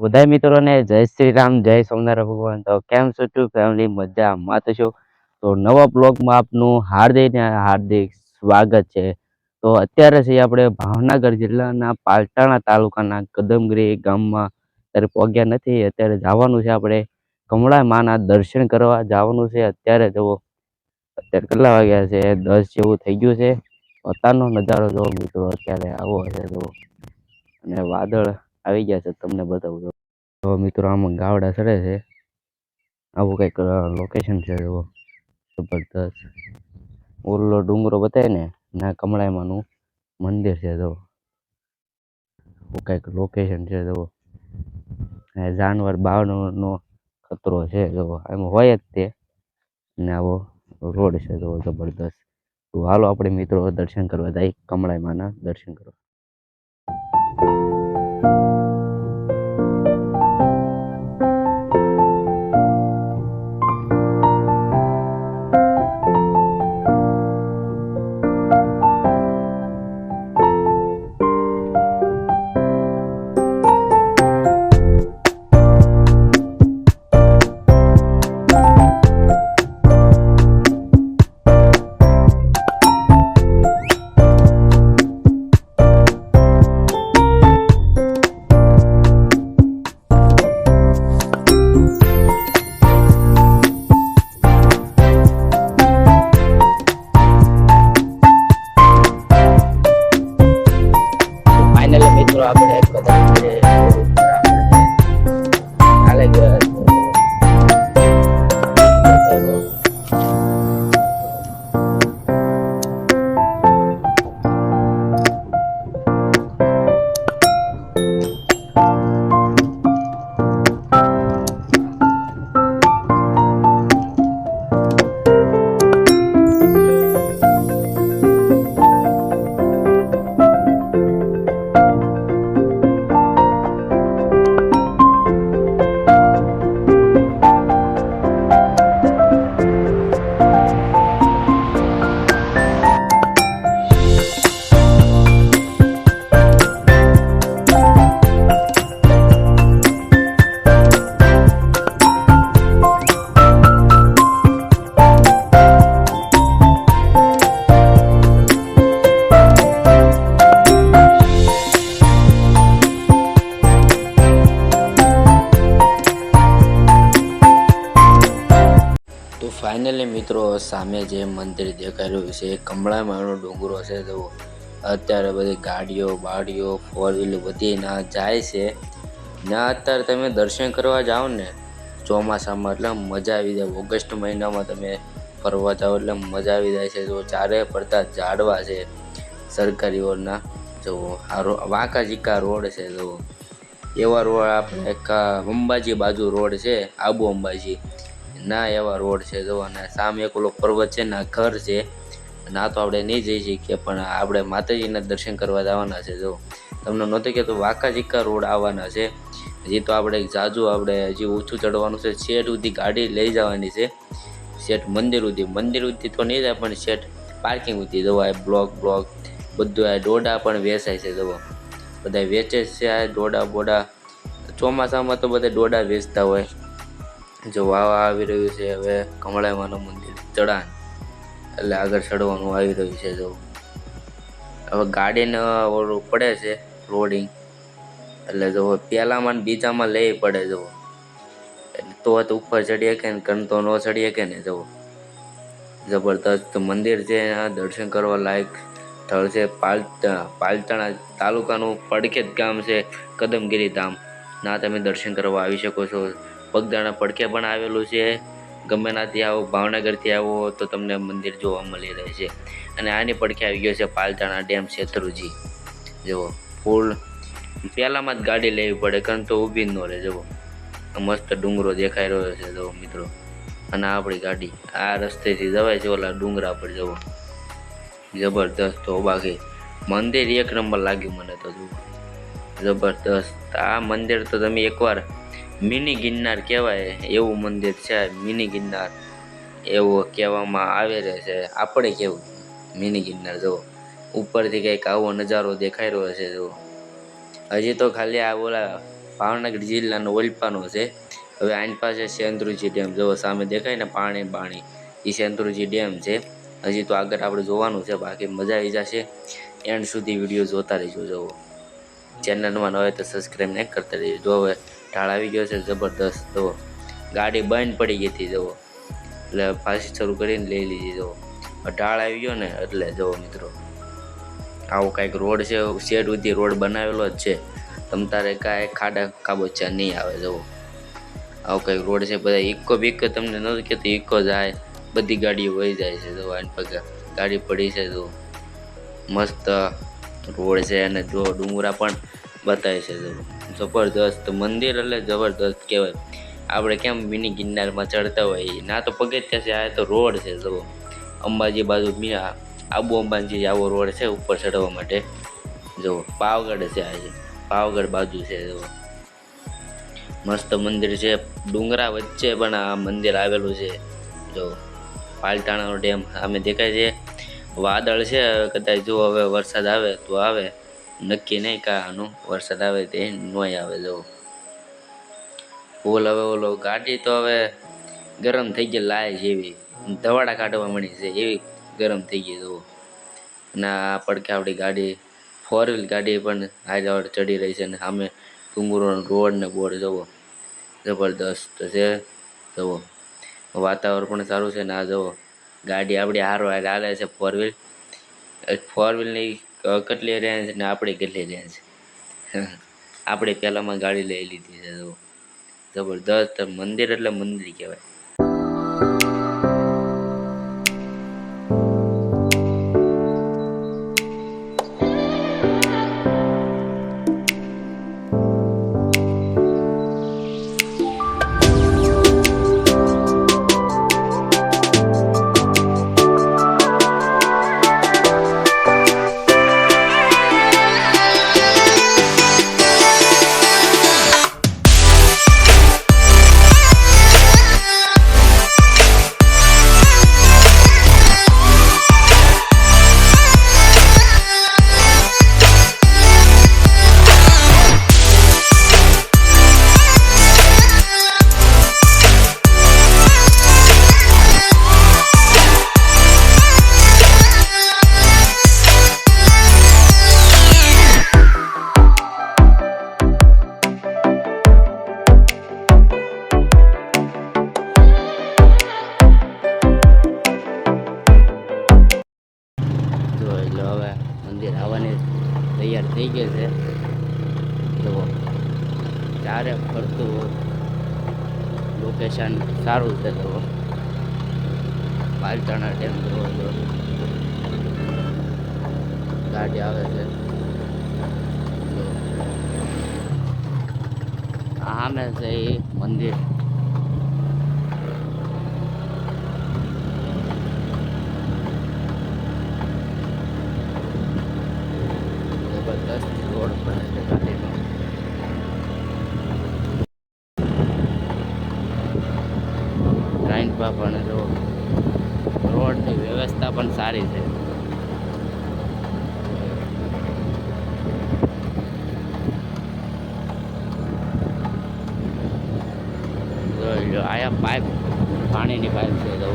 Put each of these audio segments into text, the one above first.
બધા મિત્રોને જય શ્રી રામ, જય સોમનાથ ભગવાન. તો કેમ છો તું ફેમિલી? મજામાં તો છો? તો નવા બ્લોગમાં આપનું હાર્દિક ને હાર્દિક સ્વાગત છે. તો અત્યારે છે આપણે ભાવનગર જિલ્લાના પાલતાણા તાલુકાના કદમગીરી ગામમાં અત્યારે પહોંચ્યા નથી. અત્યારે જવાનું છે આપણે કમળા માના દર્શન કરવા જવાનું છે. અત્યારે જુઓ, અત્યારે કેટલા વાગ્યા છે? 10 જેવું થઈ ગયું છે. અત્યારનો નજારો જો મિત્રો અત્યારે આવો હશે તો, અને વાદળ આવી ગયા છે તમને બતાવું તો. તો મિત્રો આમાં ગાવડા ચડે છે. આવું કંઈક લોકેશન છે જુઓ, જબરદસ્ત. ઓલો ડુંગરો બતાવે ને, ના કમળાઈમાનું મંદિર છે જો. કંઈક લોકેશન છે જુઓ. જાનવર બાવળનો ખતરો છે જો, એમાં હોય જ તે. ને આવો રોડ છે જો જબરદસ્ત. તો હાલો આપણે મિત્રો દર્શન કરવા જાય, કમળાઈમાના દર્શન કરવા. ફાઇનલી મિત્રો આપણે હાલે ગયા. તો ફાઇનલી મિત્રો સામે જે મંદિર દેખાઈ રહ્યું છે એ કમળામાનો ડુંગરો છે. તો અત્યારે બધી ગાડીઓ બાડીઓ ફોર વ્હીલર બધી ના જાય છે. ના અત્યારે તમે દર્શન કરવા જાઓ ને ચોમાસામાં, એટલે મજા આવી જાય. ઓગસ્ટ મહિનામાં તમે ફરવા જાઓ એટલે મજા આવી જાય છે. જો ચારે પડતા ઝાડવા છે સરકારી રોડના. જો વાંકા ચીકા રોડ છે. જો એવા રોડ આપણે અંબાજી બાજુ રોડ છે, આબુ અંબાજી ના એવા રોડ છે જો. અને સામે એક ઓલો પર્વત છે ને ઘર છે. ના તો આપણે નહીં જઈ શકીએ, પણ આપણે માતાજીના દર્શન કરવા જવાના છે. જો તમને નહોતું કે તો વાંકા ચીકા રોડ આવવાના છે. હજી તો આપણે જાજુ હજી ઊંચું ચડવાનું છે. શેઠ સુધી ગાડી લઈ જવાની છે, શેઠ મંદિર સુધી તો નહીં જાય, પણ શેઠ પાર્કિંગ સુધી જવાય. બ્લોક બધું આ ડોડા પણ વેચાય છે. જવો બધા વેચે છે આ ડોડા બોડા. ચોમાસામાં તો બધા ડોડા વેચતા હોય. જો વાવા આવી રહ્યું છે હવે કમળાઈમાનું મંદિર ચડાણ, એટલે આગળ ચડવાનું આવી રહ્યું છે. જો હવે ગાડીને ઓલું પડે છે રોડિંગ, એટલે જો પહેલામાં ને બીજામાં લઈ પડે. જો તો ઉપર ચડીએ કે તો ન ચડીએ કે ને. જવો જબરદસ્ત મંદિર છે, દર્શન કરવા લાયક સ્થળ છે. પાલતાણા તાલુકાનું પડખેત ગામ છે કદમગીરી ધામ. ના તમે દર્શન કરવા આવી શકો છો. પગદાણા પડખે પણ આવેલું છે. ગમે નાથી આવો, ભાવનગરથી આવો તો તમને મંદિર જોવા મળી રહે છે. અને આની પડખે આવી ગયો છે પાલતાણા ડેમ શેત્રુજી. જુઓ ફૂલ પહેલામાં જ ગાડી લેવી પડે, કારણ તો ઊભી ન રહે. જુઓ મસ્ત ડુંગરો દેખાઈ રહ્યો છે જો મિત્રો. અને આપણી ગાડી આ રસ્તેથી જવાય છે ઓલા ડુંગરા પર. જવો જબરદસ્ત. તો બાકી મંદિર એક નંબર લાગ્યું મને તો. જુઓ જબરદસ્ત. આ મંદિર તો તમે એકવાર મિની ગિરનાર કહેવાય એવું મંદિર છે. મિની ગિરનાર એવું કહેવામાં આવે છે. આપણે કેવું મિની ગિરનાર. જુઓ ઉપરથી કંઈક આવો નજારો દેખાઈ રહ્યો છે. જુઓ હજી તો ખાલી આ ઓલા ભાવનગર જિલ્લાનો ઓલપાનો છે. હવે આની પાસે શેત્રુંજી ડેમ જુઓ, સામે દેખાય ને પાણી બાણી, એ શેત્રુંજી ડેમ છે. હજી તો આગળ આપણે જોવાનું છે, બાકી મજા આવી જશે. એન્ડ સુધી વિડીયો જોતા રહીજો. જુઓ, ચેનલમાં ન હોય તો સબસ્ક્રાઈબ નહીં કરતા રહીજો. જો હવે ઢાળ આવી ગયો છે જબરદસ્ત. જુઓ, ગાડી બંધ પડી ગઈ હતી. જુઓ, એટલે પાછી શરૂ કરીને લઈ લીધી. જુઓ, ઢાળ આવી ગયો ને એટલે. જુઓ મિત્રો, આવો કાંઈક રોડ છે, શેડ સુધી રોડ બનાવેલો જ છે. તમ તારે કાંઈ ખાડા ખાબોચિયા નહીં આવે. જુઓ, આવો કંઈક રોડ છે. બધા ઇકો બીકો તમને નથી કહેતી, ઇકો જાય, બધી ગાડીઓ વહી જાય છે. જુઓ, આની પગે ગાડી પડી છે. જુઓ, મસ્ત રોડ છે. અને જો ડુંગરા પણ બતાવે છે. જુઓ, જબરદસ્ત મંદિર એટલે જબરદસ્ત કહેવાય. આપણે કેમ મિની ગિરનારમાં ચડતા હોય ના, તો પગથિયા છે, આ તો રોડ છે. જુઓ, અંબાજી બાજુ આબુ અંબાજી આવો રોડ છે ઉપર ચડવા માટે. જુઓ, પાવાગઢ છે, આજે પાવાગઢ બાજુ છે. જુઓ, મસ્ત મંદિર છે, ડુંગરા વચ્ચે પણ આ મંદિર આવેલું છે. જો પાલટાણાનો ડેમ સામે દેખાય છે. વાદળ છે, કદાચ જો હવે વરસાદ આવે તો આવે, નક્કી નહીં કાનું વરસાદ આવે તે નહીં આવે. જો ફૂલ હવે ઓલો ગાડી તો હવે ગરમ થઈ ગઈ, લાય જેવી ધવાડા કાઢવા મળી છે એવી ગરમ થઈ ગઈ. જુઓ, અને આ પડકે આપણી ગાડી 4 વ્હીલ ગાડી પણ હાઈલાવર ચડી રહી છે. અને સામે ડુંગરો રોડ ને બોર્ડ જુઓ, જબરદસ્ત છે. જુઓ, વાતાવરણ પણ સારું છે. ને આ જુઓ, ગાડી આપણી હારો હાલે છે 4 વ્હીલ. 4 વ્હીલની કેટલી રેન્જ ને આપણી કેટલી રેન્જ. આપણે પહેલાંમાં ગાડી લઈ લીધી છે. જુઓ, જબરદસ્ત મંદિર એટલે મંદિર કહેવાય. હવે મંદિર આવવાની તૈયાર થઈ ગઈ છે. જુઓ, ચારે ફરતું લોકેશન સારું છે. જુઓ, પાલટાણા ડેમ જુઓ, ગાડી આવે છે. સામે છે એ મંદિર. જબરદસ્ત રોડ બને છે ગાડીનો. રાઈન્ટમાં પણ જો રોડની વ્યવસ્થા પણ સારી છે. જો આયા પાઇપ, પાણીની પાઇપ છે. જો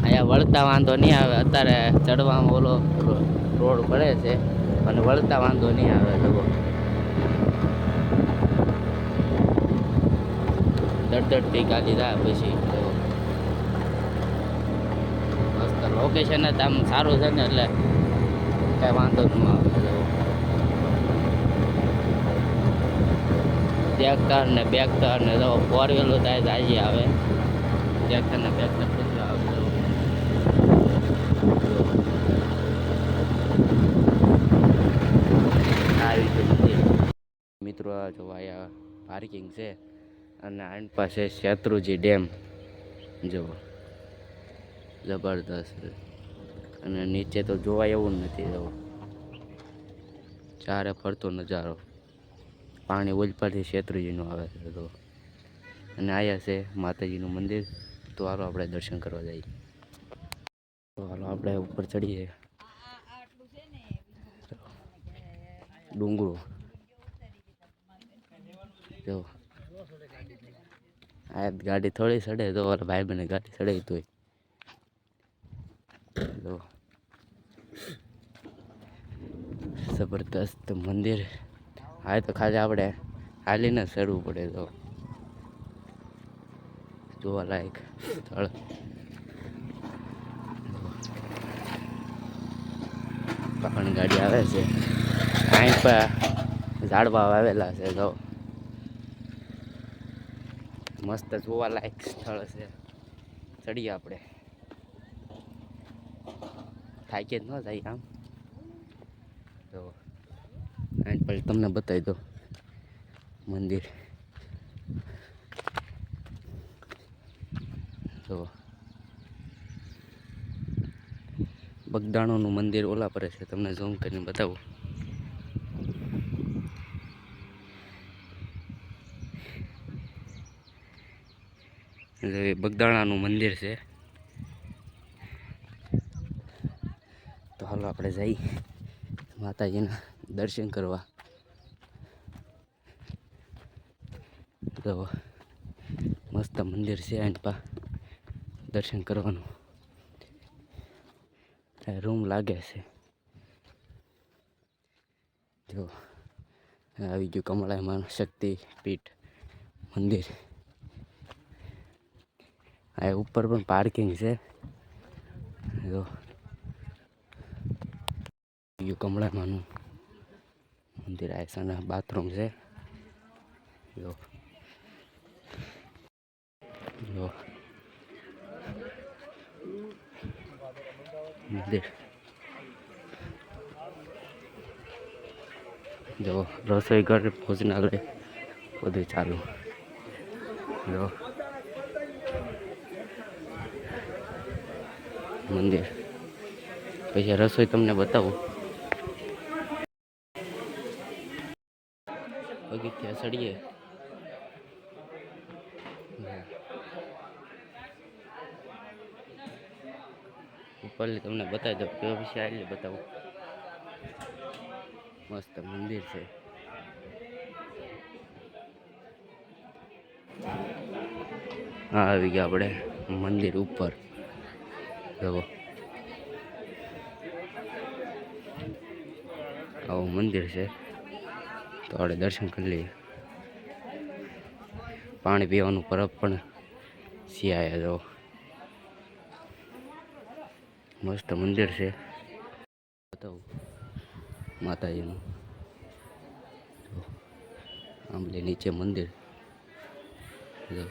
અહીંયા વળતા વાંધો નહીં આવે. અત્યારે ચડવામાં ઓલો રોડ પડે છે અને વળતા વાંધો નહીં આવે. જુઓ, દડદડતી ગાડી થાય પછી. મસ્ત લોકેશન જ આમ સારું છે ને, એટલે કાંઈ વાંધો ન આવે. ટ્રેક્ટર ને બેક્ટર ને તો 4 વ્હીલો થાય તાજી આવે. ટ્રેક્ટર ને બેક્ટર પછી આવે. મિત્રો આ જો અહીંયા પાર્કિંગ છે અને આની પાસે શેત્રુંજી ડેમ. જુઓ, જબરદસ્ત. અને નીચે તો જોવાય એવું નથી. જુઓ, ચારે ફરતો નજારો, પાણી ઓલપાથી શેત્રુંજીનું આવે છે. તો અને આયા છે માતાજીનું મંદિર. તો હાલો આપણે દર્શન કરવા જઈએ. તો હાલો આપણે ઉપર ચડીએ. ડુંગરો જો આ ગાડી થોડી સડે તો ભાઈ બને ગાડી સડે તોય જો જબરદસ્ત મંદિર હા તો ખાલી આપણે હાલીને ચડવું પડે તો જોવાલાયક સ્થળ પાણી ગાડી આવે છે અહીં પર ઝાડવા આવેલા છે તો મસ્ત જોવાલાયક સ્થળ છે ચડીએ આપણે થાકી જ ન જાય આમ તો અહીં પર તમને બતાવી દો મંદિર તો બગદાણોનું મંદિર ઓલા પર છે તમને ઝૂમ કરીને બતાવું બગદાણાનું મંદિર છે તો હાલો આપણે જઈ માતાજીના દર્શન કરવા તો મસ્ત મંદિર છે અહીં પા દર્શન કરવાનું રૂમ લાગે છે જો આવી ગયું કમળામાં શક્તિ પીઠ મંદિર આ ઉપર પણ પાર્કિંગ છે જો કમળામાનું મંદિર આ સાના બાથરૂમ છે જો જો મંદિર જો રસોઈ ઘર ભોજનાલય બધું ચાલુ જો મંદિર પછી રસોઈ તમને બતાવું પગથિયા ચડીએ ઉપરથી તમને બતાવી દો કે પછી આવીને બતાવું મસ્ત મંદિર છે હા આવી ગયા આપણે મંદિર ઉપર જુઓ આવું મંદિર છે તો આપણે દર્શન કરી લઈએ પાણી પીવાનું પરબ પણ સિયાયા જો મસ્ત મંદિર છે બતાવું માતાજીનું આંબલી નીચે મંદિર જો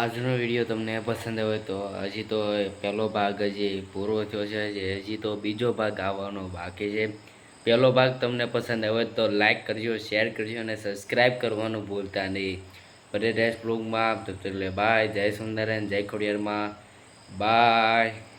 આજનો વિડીયો તમને પસંદ આવ્યો તો હજી તો પહેલો ભાગ હજી પૂરો થયો છે હજી તો બીજો ભાગ આવવાનો બાકી છે પહેલો ભાગ તમને પસંદ આવ્યો તો લાઈક કરજો શેર કરજો અને સબસ્ક્રાઈબ કરવાનું ભૂલતા નહીં ફરી નેક્સ્ટ બ્લોગમાં એટલે બાય જય સુંદરન જય ખોડિયારમાં બાય